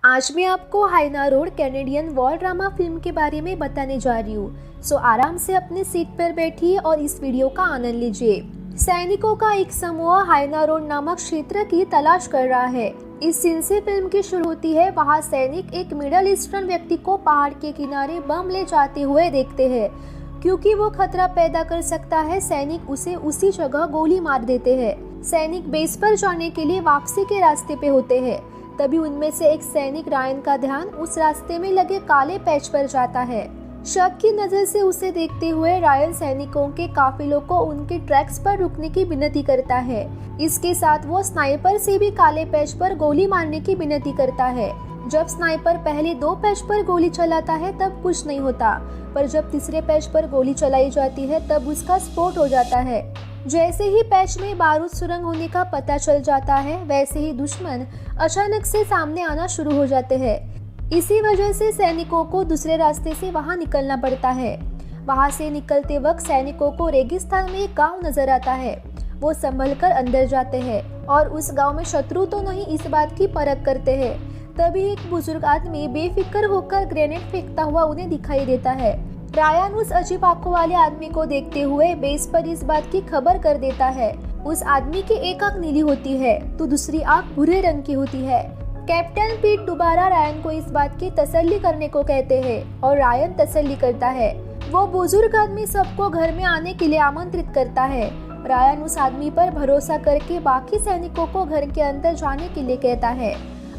आज मैं आपको hyena road Canadian war drama film के बारे में बताने जा रही हूँ। सो आराम से अपने सीट पर बैठिए और इस वीडियो का आनंद लीजिए। सैनिकों का एक समूह हाइना रोड नामक क्षेत्र की तलाश कर रहा है। इस सीन से फिल्म की शुरू होती है। वहाँ सैनिक एक मिडल ईस्टर्न व्यक्ति को पहाड़ के किनारे बम ले जाते हुए देखते हैं। क्योंकि वो खतरा पैदा कर सकता है, सैनिक उसे उसी जगह गोली मार देते हैं। सैनिक बेस पर जाने के लिए वापसी के रास्ते पे होते हैं। तभी उनमें से एक सैनिक रायन का ध्यान उस रास्ते में लगे काले पैच पर जाता है। शक की नजर से उसे देखते हुए रायन सैनिकों के काफिलों को उनके ट्रैक्स पर रुकने की विनती करता है। इसके साथ वो स्नाइपर से भी काले पैच पर गोली मारने की विनती करता है। जब स्नाइपर पहले 2 पैच पर गोली चलाता है तब कुछ नहीं होता, पर जब तीसरे पैच पर गोली चलाई जाती है तब उसका स्फोट हो जाता है। जैसे ही पैच में बारूद सुरंग होने का पता चल जाता है, वैसे ही दुश्मन अचानक से सामने आना शुरू हो जाते हैं। इसी वजह से सैनिकों को दूसरे रास्ते से वहां निकलना पड़ता है। वहां से निकलते वक्त सैनिकों को रेगिस्तान में एक गांव नजर आता है। वो संभल कर अंदर जाते हैं और उस गांव में शत्रु तो नहीं, इस बात की परख करते हैं। तभी एक बुजुर्ग आदमी बेफिक्र होकर ग्रेनेड फेंकता हुआ उन्हें दिखाई देता है। रायन उस अजीब आंखों वाले आदमी को देखते हुए बेस पर इस बात की खबर कर देता है। उस आदमी की एक आंख नीली होती है तो दूसरी आंख भूरे रंग की होती है। कैप्टन पीट दोबारा रायन को इस बात की तसल्ली करने को कहते हैं और रायन तसल्ली करता है। वो बुजुर्ग आदमी सबको घर में आने के लिए आमंत्रित करता है। रायन उस आदमी पर भरोसा करके बाकी सैनिकों को घर के अंदर जाने के लिए कहता है।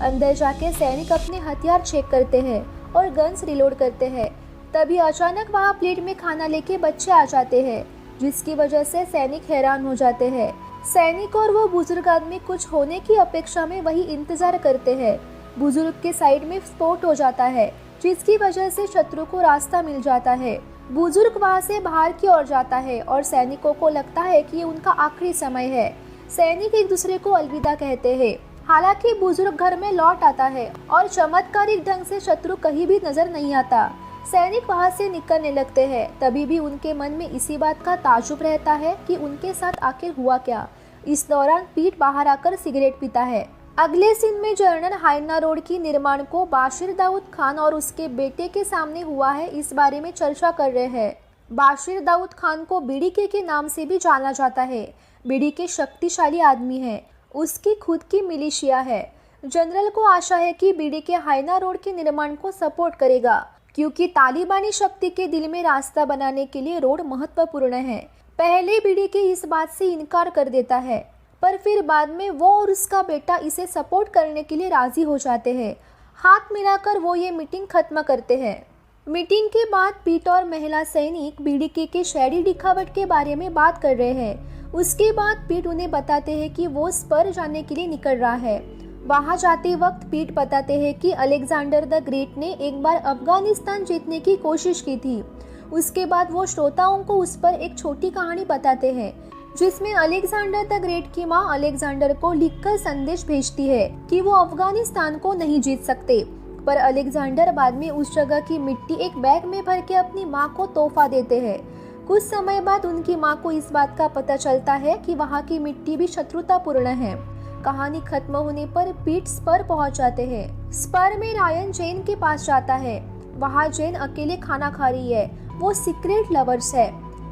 अंदर जाके सैनिक अपने हथियार चेक करते हैं और गन्स रिलोड करते हैं। तभी अचानक वहाँ प्लेट में खाना लेके बच्चे आ जाते हैं, जिसकी वजह से सैनिक हैरान हो जाते हैं। सैनिक और वो बुजुर्ग आदमी कुछ होने की अपेक्षा में वही इंतजार करते हैं। बुजुर्ग के साइड में स्फोट हो जाता है, जिसकी वजह से शत्रु को रास्ता मिल जाता है। बुजुर्ग वहाँ से बाहर की ओर जाता है और सैनिकों को लगता है कि ये उनका आखिरी समय है। सैनिक एक दूसरे को अलविदा कहते हैं। हालांकि बुजुर्ग घर में लौट आता है और चमत्कारिक ढंग से शत्रु कहीं भी नजर नहीं आता। सैनिक वहां से निकलने लगते हैं। तभी भी उनके मन में इसी बात का ताजुब रहता है कि उनके साथ आखिर हुआ क्या। इस दौरान पीट बाहर आकर सिगरेट पीता है। अगले सीन में जनरल हाइना रोड की निर्माण को बाशिर दाऊद खान और उसके बेटे के सामने हुआ है, इस बारे में चर्चा कर रहे हैं। बाशिर दाऊद खान को बीडीके के नाम से भी जाना जाता है। बीडीके शक्तिशाली आदमी है, उसकी खुद की मिलिशिया है। जनरल को आशा है कि बीडीके हाइना रोड के निर्माण को सपोर्ट करेगा, क्योंकि तालिबानी शक्ति के दिल में रास्ता बनाने के लिए रोड महत्वपूर्ण है। पहले बीडीके इस बात से इनकार कर देता है, पर फिर बाद में वो और उसका बेटा इसे सपोर्ट करने के लिए राजी हो जाते हैं। हाथ मिलाकर वो ये मीटिंग खत्म करते हैं। मीटिंग के बाद पीट और महिला सैनिक बीडीके के शैडी दिखावट के बारे में बात कर रहे हैं। उसके बाद पीट उन्हें बताते हैं कि वो स्पर जाने के लिए निकल रहा है। वहां जाते वक्त पीट बताते हैं कि अलेक्जेंडर द ग्रेट ने एक बार अफगानिस्तान जीतने की कोशिश की थी। उसके बाद वो श्रोताओं को उस पर एक छोटी कहानी बताते हैं, जिसमें अलेक्जेंडर द ग्रेट की मां अलेक्जेंडर को लिखकर संदेश भेजती है कि वो अफगानिस्तान को नहीं जीत सकते। पर अलेक्जेंडर बाद में उस जगह की मिट्टी एक बैग में भर के अपनी माँ को तोहफा देते हैं। कुछ समय बाद उनकी माँ को इस बात का पता चलता है कि वहाँ की मिट्टी भी शत्रुतापूर्ण है। कहानी खत्म होने पर पीट स्पर पहुंच जाते हैं। स्पर में रायन जेन के पास जाता है। वहाँ जेन अकेले खाना खा रही है। वो सीक्रेट लवर्स है।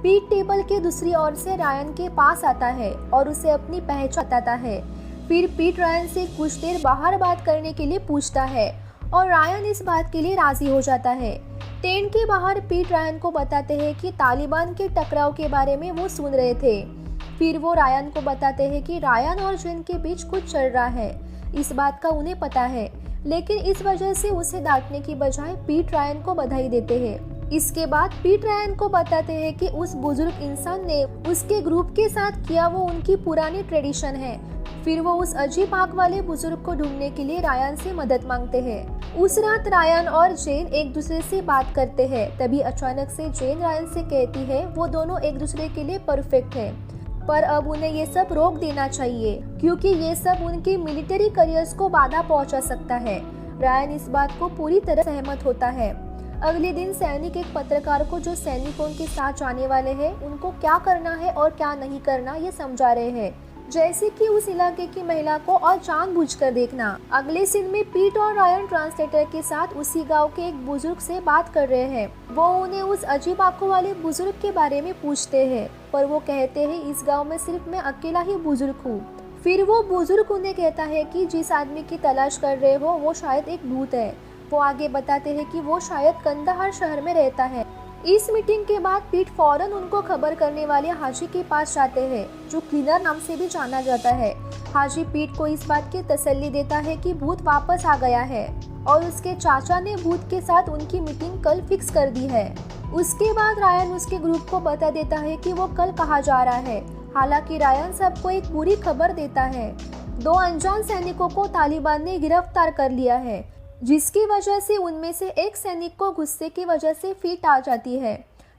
पीट टेबल के दूसरी ओर से रायन के पास आता है और उसे अपनी पहचान बताता है। फिर पीट रायन से कुछ देर बाहर बात करने के लिए पूछता है और रायन इस बात के लिए राजी हो जाता है। टेंट के बाहर पीट रायन को बताते हैं कि तालिबान के टकराव के बारे में वो सुन रहे थे। फिर वो रायन को बताते हैं कि रायन और जेन के बीच कुछ चल रहा है। इस बात का उन्हें पता है, लेकिन इस वजह से उसे डांटने की बजाय पीट रायन को बधाई देते हैं। इसके बाद पीट रायन को बताते हैं कि उस बुजुर्ग इंसान ने उसके ग्रुप के साथ किया वो उनकी पुरानी ट्रेडिशन है। फिर वो उस अजीब आंख वाले बुजुर्ग को ढूंढने के लिए रायन से मदद मांगते हैं। उस रात रायन और जेन एक दूसरे से बात करते हैं। तभी अचानक से जेन रायन से कहती है वो दोनों एक दूसरे के लिए परफेक्ट है, पर अब उन्हें ये सब रोक देना चाहिए, क्योंकि ये सब उनके मिलिट्री करियर्स को बाधा पहुंचा सकता है। रायन इस बात को पूरी तरह सहमत होता है। अगले दिन सैनिक एक पत्रकार को, जो सैनिकों के साथ जाने वाले हैं, उनको क्या करना है और क्या नहीं करना ये समझा रहे हैं। जैसे कि उस इलाके की महिला को और जानबूझकर देखना। अगले सीन में पीट और रायन ट्रांसलेटर के साथ उसी गांव के एक बुजुर्ग से बात कर रहे हैं। वो उन्हें उस अजीब आंखों वाले बुजुर्ग के बारे में पूछते हैं, पर वो कहते हैं इस गांव में सिर्फ मैं अकेला ही बुजुर्ग हूँ। फिर वो बुजुर्ग उन्हें कहता है कि जिस आदमी की तलाश कर रहे हो वो शायद एक भूत है। वो आगे बताते हैं कि वो शायद कंदाहार शहर में रहता है। इस मीटिंग के बाद पीट फौरन उनको खबर करने वाले हाजी के पास जाते हैं, जो क्लीनर नाम से भी जाना जाता है। हाजी पीट को इस बात की तसल्ली देता है कि भूत वापस आ गया है और उसके चाचा ने भूत के साथ उनकी मीटिंग कल फिक्स कर दी है। उसके बाद रायन उसके ग्रुप को बता देता है कि वो कल कहाँ जा रहा है। हालांकि रायन सबको एक बुरी खबर देता है। 2 अनजान सैनिकों को तालिबान ने गिरफ्तार कर लिया है, जिसकी वजह से उनमें से एक सैनिक को गुस्से की वजह से फिट आ जाती है,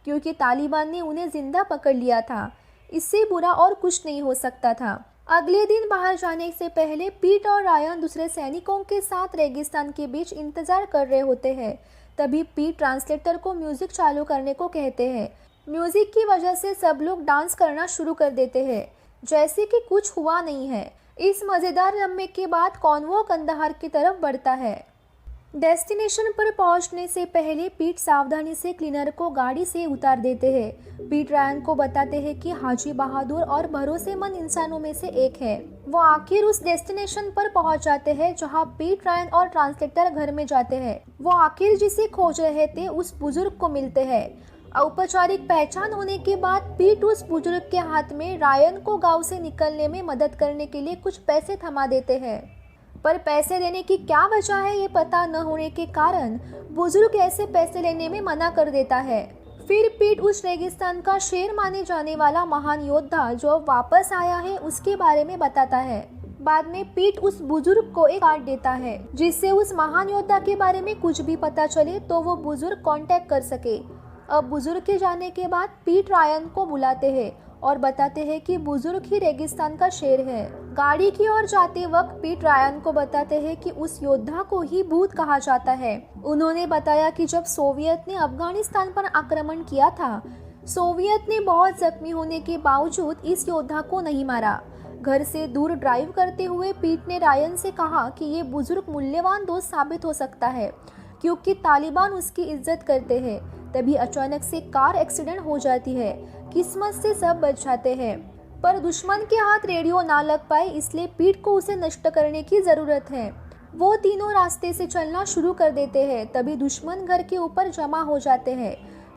क्योंकि तालिबान ने उन्हें जिंदा पकड़ लिया था। इससे बुरा और कुछ नहीं हो सकता था। अगले दिन बाहर जाने से पहले पीट और रायन दूसरे सैनिकों के साथ रेगिस्तान के बीच इंतजार कर रहे होते हैं। तभी पीट ट्रांसलेटर को म्यूजिक चालू करने को कहते हैं। म्यूजिक की वजह से सब लोग डांस करना शुरू कर देते हैं, जैसे कि कुछ हुआ नहीं है। इस मज़ेदार लम्हे के बाद कॉन्वॉय कंदाहार की तरफ बढ़ता है। डेस्टिनेशन पर पहुंचने से पहले पीट सावधानी से क्लीनर को गाड़ी से उतार देते हैं। पीट रायन को बताते हैं कि हाजी बहादुर और भरोसेमंद इंसानों में से एक है। वो आखिर उस डेस्टिनेशन पर पहुंच जाते हैं जहां पीट रायन और ट्रांसलेटर घर में जाते हैं। वो आखिर जिसे खोज रहे थे उस बुजुर्ग को मिलते हैं। औपचारिक पहचान होने के बाद पीट उस बुजुर्ग के हाथ में रायन को गांव से निकलने में मदद करने के लिए कुछ पैसे थमा देते हैं, पर पैसे देने की क्या वजह है ये पता न होने के कारण बुजुर्ग ऐसे पैसे लेने में मना कर देता है। फिर पीट उस रेगिस्तान का शेर माने जाने वाला महान योद्धा जो वापस आया है उसके बारे में बताता है। बाद में पीट उस बुजुर्ग को एक कार्ड देता है, जिससे उस महान योद्धा के बारे में कुछ भी पता चले तो वो बुजुर्ग कांटेक्ट कर सके। अब बुजुर्ग के जाने के बाद पीट रायन को बुलाते हैं और बताते हैं कि बुजुर्ग ही रेगिस्तान का शेर है। गाड़ी की ओर जाते वक्त पीट रायन को बताते हैं कि उस योद्धा को ही भूत कहा जाता है। उन्होंने बताया कि जब सोवियत ने अफगानिस्तान पर आक्रमण किया था, सोवियत ने बहुत जख्मी होने के बावजूद इस योद्धा को नहीं मारा। घर से दूर ड्राइव करते हुए पीट ने रायन से कहा कि ये बुजुर्ग मूल्यवान दोस्त साबित हो सकता है, क्योंकि तालिबान उसकी इज्जत करते हैं। तभी अचानक से कार एक्सीडेंट हो जाती है। किस्मत से सब बच जाते हैं, पर दुश्मन के हाथ रेडियो ना लग पाए, इसलिए पीट को उसे नष्ट करने की ज़रूरत है। वो तीनों रास्ते से चलना शुरू कर देते हैं। तभी दुश्मन घर के ऊपर जमा हो जाते हैं।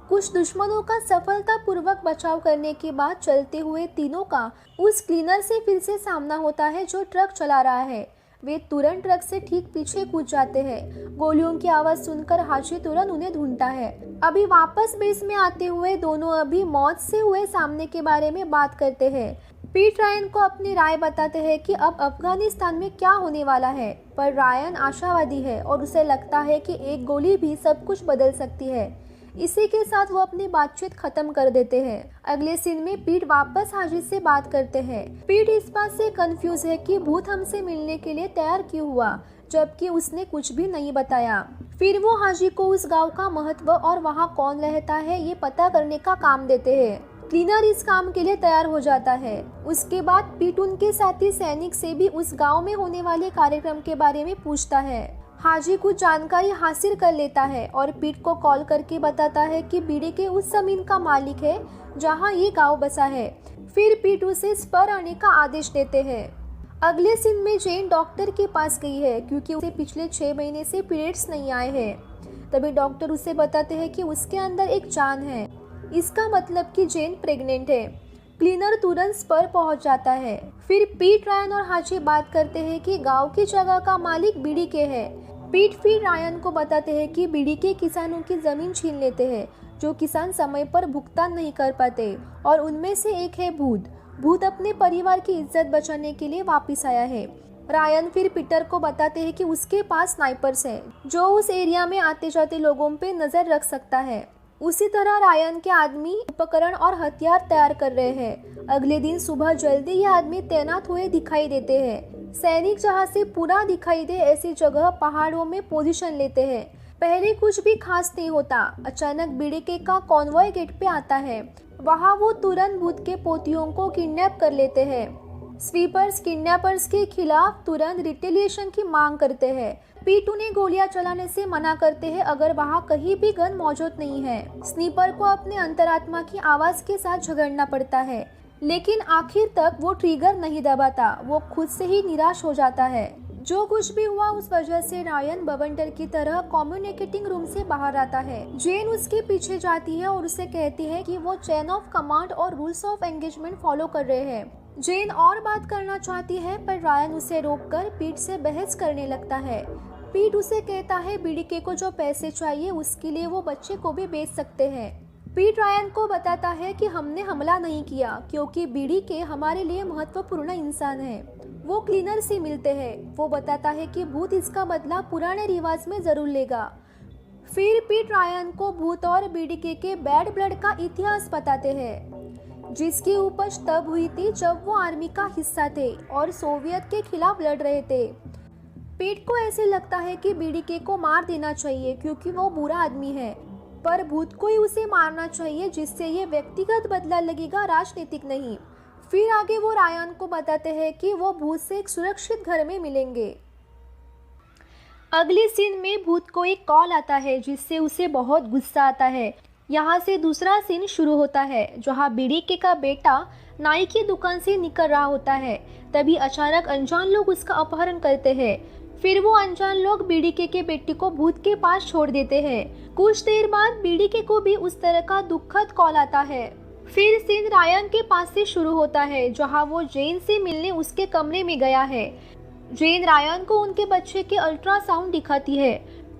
कुछ दुश्मनों का सफलतापूर्वक बचाव करने के बाद चलते हुए तीनों का उस क्लीनर से फिर से सामना होता है जो ट्रक चला रहा है। वे तुरंत ट्रक से ठीक पीछे कूद जाते हैं। गोलियों की आवाज़ सुनकर हाजी तुरंत उन्हें ढूंढता है। अभी वापस बेस में आते हुए दोनों अभी मौत से हुए सामने के बारे में बात करते हैं। पीट रायन को अपनी राय बताते हैं कि अब अफगानिस्तान में क्या होने वाला है, पर रायन आशावादी है और उसे लगता है कि एक गोली भी सब कुछ बदल सकती है। इसी के साथ वो अपनी बातचीत खत्म कर देते हैं। अगले सीन में पीट वापस हाजी से बात करते हैं। पीट इस बात से कंफ्यूज है कि भूत हमसे मिलने के लिए तैयार क्यों हुआ, जबकि उसने कुछ भी नहीं बताया। फिर वो हाजी को उस गांव का महत्व और वहाँ कौन रहता है ये पता करने का काम देते हैं। क्लीनर इस काम के लिए तैयार हो जाता है। उसके बाद पीट उनके साथी सैनिक से भी उस गांव में होने वाले कार्यक्रम के बारे में पूछता है। हाजी कुछ जानकारी हासिल कर लेता है और पीट को कॉल करके बताता है कि बीड़े के उस जमीन का मालिक है जहां ये गांव बसा है। फिर पीट उसे स्पर आने का आदेश देते हैं। अगले सीन में जेन डॉक्टर के पास गई है क्योंकि उसे पिछले 6 महीने से पीरियड्स नहीं आए हैं। तभी डॉक्टर उसे बताते हैं कि उसके अंदर एक जान है। इसका मतलब कि जेन प्रेग्नेंट है। क्लीनर तुरंत स्पर पहुंच जाता है। फिर पीट रायन और हाजी बात करते हैं कि गांव की जगह का मालिक बीड़ी के है। पीट फिर रायन को बताते हैं कि बीड़ी के किसानों की जमीन छीन लेते हैं, जो किसान समय पर भुगतान नहीं कर पाते, और उनमें से एक है भूत। भूत अपने परिवार की इज्जत बचाने के लिए वापस आया है। रायन फिर पीटर को बताते हैं कि उसके पास स्नाइपर्स हैं, जो उस एरिया में आते जाते लोगों पे नजर रख सकता है। उसी तरह रायन के आदमी उपकरण और हथियार तैयार कर रहे हैं। अगले दिन सुबह जल्दी ये आदमी तैनात हुए दिखाई देते हैं। सैनिक जहां से पूरा दिखाई दे ऐसी जगह पहाड़ों में पोजीशन लेते हैं। पहले कुछ भी खास नहीं होता। अचानक बीड़े का कॉन्वॉय गेट पे आता है। वहां वो तुरंत भूत के पोतियों को किडनैप कर लेते हैं। स्वीपर्स किडनैपर्स के खिलाफ तुरंत रिटेलिएशन की मांग करते हैं। पीट उन्हें गोलियां चलाने से मना करते हैं अगर वहां कहीं भी गन मौजूद नहीं है। स्नीपर को अपने अंतरात्मा की आवाज के साथ झगड़ना पड़ता है, लेकिन आखिर तक वो ट्रिगर नहीं दबाता। वो खुद से ही निराश हो जाता है। जो कुछ भी हुआ उस वजह से रायन बवंडर की तरह कम्युनिकेटिंग रूम से बाहर आता है। जेन उसके पीछे जाती है और उसे कहती है कि वो चेन ऑफ कमांड और रूल्स ऑफ एंगेजमेंट फॉलो कर रहे हैं। जेन और बात करना चाहती है पर रायन उसे रोककर पीट से बहस करने लगता है। पीट उसे कहता है बीडीके को जो पैसे चाहिए उसके लिए वो बच्चे को भी बेच सकते हैं। पीट रायन को बताता है कि हमने हमला नहीं किया क्योंकि बीडीके हमारे लिए महत्वपूर्ण इंसान है। वो क्लीनर से मिलते हैं। वो बताता है कि भूत इसका बदला पुराने रिवाज में जरूर लेगा। फिर पीट रायन को भूत और बीडीके के बैड ब्लड का इतिहास बताते हैं, जिसकी उपज तब हुई थी जब वो आर्मी का हिस्सा थे और सोवियत के खिलाफ लड़ रहे थे। पीट को ऐसे लगता है कि बीडीके को मार देना चाहिए क्योंकि वो बुरा आदमी है, पर भूत को ही उसे मारना चाहिए जिससे ये व्यक्तिगत बदला लगेगा, राजनीतिक नहीं। फिर आगे वो रायन को बताते हैं कि वो भूत से एक सुरक्षित घर में मिलेंगे। अगले सीन में भूत को एक कॉल आता है जिससे उसे बहुत गुस्सा आता है। यहाँ से दूसरा सीन शुरू होता है जहाँ बीडीके का बेटा नाई की दुकान से निकल रहा होता है। तभी अचानक अनजान लोग उसका अपहरण करते हैं। फिर वो अनजान लोग बीडीके के बेटे को भूत के पास छोड़ देते हैं। कुछ देर बाद बीडीके को भी उस तरह का दुखद कॉल आता है। फिर सीन रायन के पास से शुरू होता है जहां वो जेन से मिलने उसके कमरे में गया है। जेन रायन को उनके बच्चे के अल्ट्रासाउंड दिखाती है।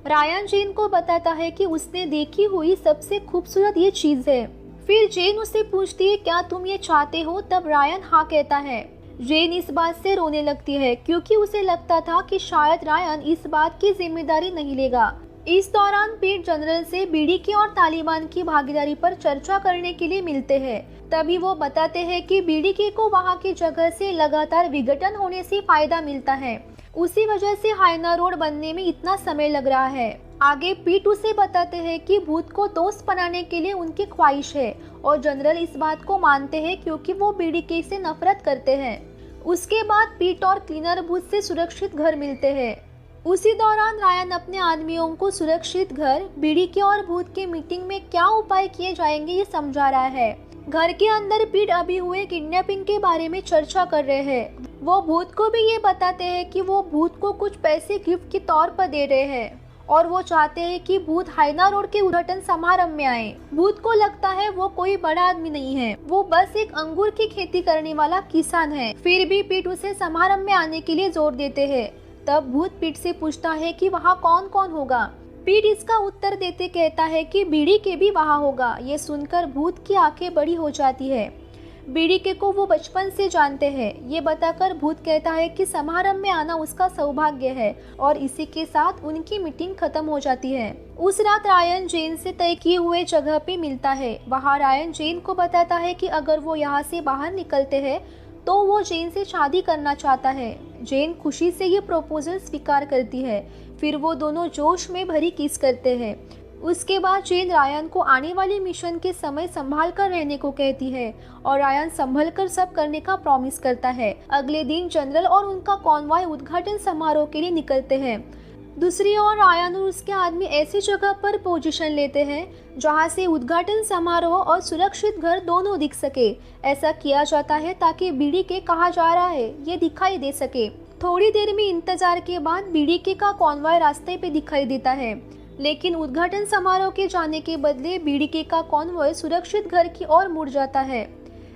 रायन जेन को बताता है कि उसने देखी हुई सबसे खूबसूरत ये चीज है। फिर जेन उससे पूछती है क्या तुम ये चाहते हो, तब रायन हाँ कहता है। जेन इस बात से रोने लगती है क्योंकि उसे लगता था कि शायद रायन इस बात की जिम्मेदारी नहीं लेगा। इस दौरान पीट जनरल से बीडीके और तालिबान की भागीदारी पर चर्चा करने के लिए मिलते हैं। तभी वो बताते हैं कि बीडीके को वहां की जगह से लगातार विघटन होने से फायदा मिलता है, उसी वजह से हाइना रोड बनने में इतना समय लग रहा है। आगे पीट उसे बताते हैं कि भूत को दोस्त बनाने के लिए उनकी ख्वाहिश है और जनरल इस बात को मानते हैं क्योंकि वो बीडीके से नफरत करते हैं। उसके बाद पीट और क्लीनर भूत से सुरक्षित घर मिलते हैं। उसी दौरान रायन अपने आदमियों को सुरक्षित घर, बीडीके और भूत के मीटिंग में क्या उपाय किए जाएंगे ये समझा रहा है। घर के अंदर पीट अभी हुए किडनैपिंग के बारे में चर्चा कर रहे हैं। वो भूत को भी ये बताते हैं कि वो भूत को कुछ पैसे गिफ्ट के तौर पर दे रहे हैं और वो चाहते हैं कि भूत हाइना रोड के उद्घाटन समारोह में आए। भूत को लगता है वो कोई बड़ा आदमी नहीं है, वो बस एक अंगूर की खेती करने वाला किसान है। फिर भी पीट उसे समारोह में आने के लिए जोर देते हैं। तब भूत पीट से पूछता है कि वहाँ कौन कौन होगा। पीट इसका उत्तर देते कहता है कि बीडीके भी वहाँ होगा। ये सुनकर भूत की आंखें बड़ी हो जाती है। बीडीके को वो बचपन से जानते हैं। ये बताकर भूत कहता है कि समारोह में आना उसका सौभाग्य है और इसी के साथ उनकी मीटिंग खत्म हो जाती है। उस रात रायन जेन से तय किए हुए जगह पे मिलता है। वहाँ रायन जेन को बताता है कि अगर वो यहाँ से बाहर निकलते हैं तो वो जेन से शादी करना चाहता है। जेन खुशी से ये प्रपोजल स्वीकार करती है। फिर वो दोनों जोश में भरी किस करते हैं। उसके बाद जेन रायन को आने वाले मिशन के समय संभाल कर रहने को कहती है और रायन संभल कर सब करने का प्रॉमिस करता है। अगले दिन जनरल और उनका कॉन्वॉय उद्घाटन समारोह के लिए निकलते हैं। दूसरी ओर रायन और उसके आदमी ऐसी जगह पर पोजीशन लेते हैं जहां से उद्घाटन समारोह और सुरक्षित घर दोनों दिख सके। ऐसा किया जाता है ताकि बीडीके कहाँ जा रहा है ये दिखाई दे सके। थोड़ी देर में इंतजार के बाद बीडीके का कॉन्वॉय रास्ते पे दिखाई देता है, लेकिन उद्घाटन समारोह के जाने के बदले बीडीके का कॉन्वॉय सुरक्षित घर की ओर मुड़ जाता है।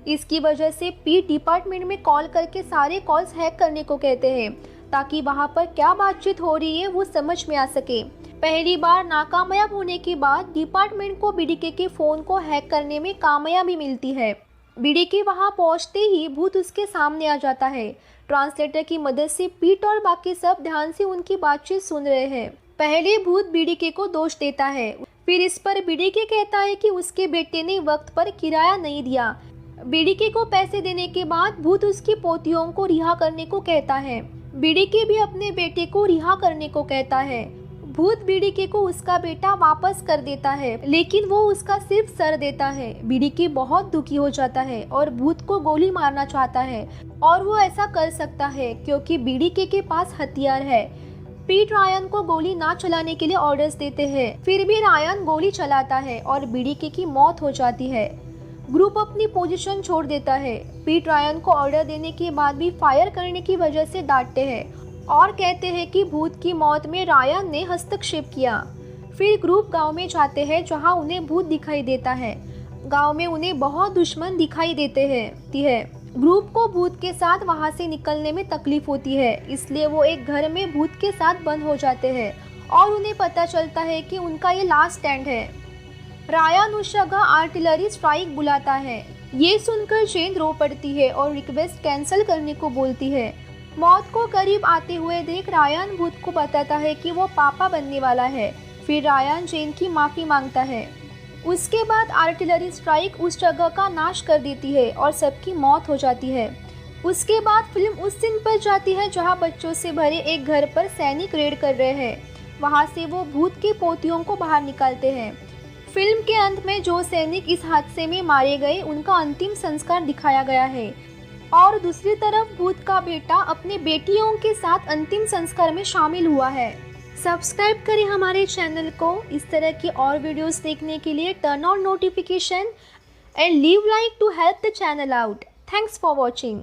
इसकी वजह से पीट डिपार्टमेंट में कॉल करके सारे कॉल्स हैक करने को कहते हैं ताकि वहां पर क्या बातचीत हो रही है वो समझ में आ सके। पहली बार नाकामयाब होने के बाद डिपार्टमेंट को बीडीके के फोन को हैक करने में कामयाबी मिलती है। बीडीके वहां पहुंचते ही भूत उसके सामने आ जाता है। ट्रांसलेटर की मदद से पीट और बाकी सब ध्यान से उनकी बातचीत सुन रहे हैं। पहले भूत बीडीके को दोष देता है, फिर इस पर बीडीके कहता है कि उसके बेटे ने वक्त पर किराया नहीं दिया। बीडीके को पैसे देने के बाद भूत उसकी पोतियों को रिहा करने को कहता है। बीडीके भी अपने बेटे को रिहा करने को कहता है। भूत बीडीके को उसका बेटा वापस कर देता है, लेकिन वो उसका सिर्फ सर देता है। बीडीके बहुत दुखी हो जाता है और भूत को गोली मारना चाहता है, और वो ऐसा कर सकता है क्योंकि बीडीके के पास हथियार है। पीट रायन को गोली ना चलाने के लिए ऑर्डर्स देते हैं, फिर भी रायन गोली चलाता है और बीडीके की मौत हो जाती है। ग्रुप अपनी पोजीशन छोड़ देता है। पीट रायन को ऑर्डर देने के बाद भी फायर करने की वजह से डांटते हैं और कहते हैं कि भूत की मौत में रायन ने हस्तक्षेप किया। फिर ग्रुप गांव में जाते हैं जहां उन्हें भूत दिखाई देता है। गांव में उन्हें बहुत दुश्मन दिखाई देते हैं। ग्रुप को भूत के साथ वहां से निकलने में तकलीफ होती है, इसलिए वो एक घर में भूत के साथ बंद हो जाते हैं और उन्हें पता चलता है कि उनका ये लास्ट स्टैंड है। रायन उस जगह आर्टिलरी स्ट्राइक बुलाता है। ये सुनकर जेन रो पड़ती है और रिक्वेस्ट कैंसिल करने को बोलती है। मौत को करीब आते हुए देख रायन भूत को बताता है कि वो पापा बनने वाला है। फिर रायन जेन की माफ़ी मांगता है। उसके बाद आर्टिलरी स्ट्राइक उस जगह का नाश कर देती है और सबकी मौत हो जाती है। उसके बाद फिल्म उस सीन पर जाती है जहां बच्चों से भरे एक घर पर सैनिक रेड कर रहे हैं। वहां से वो भूत के पोतियों को बाहर निकालते हैं। फिल्म के अंत में जो सैनिक इस हादसे में मारे गए उनका अंतिम संस्कार दिखाया गया है, और दूसरी तरफ भूत का बेटा अपने बेटियों के साथ अंतिम संस्कार में शामिल हुआ है। सब्सक्राइब करें हमारे चैनल को। इस तरह की और वीडियोस देखने के लिए turn on notification and leave like to help the channel out. Thanks for watching.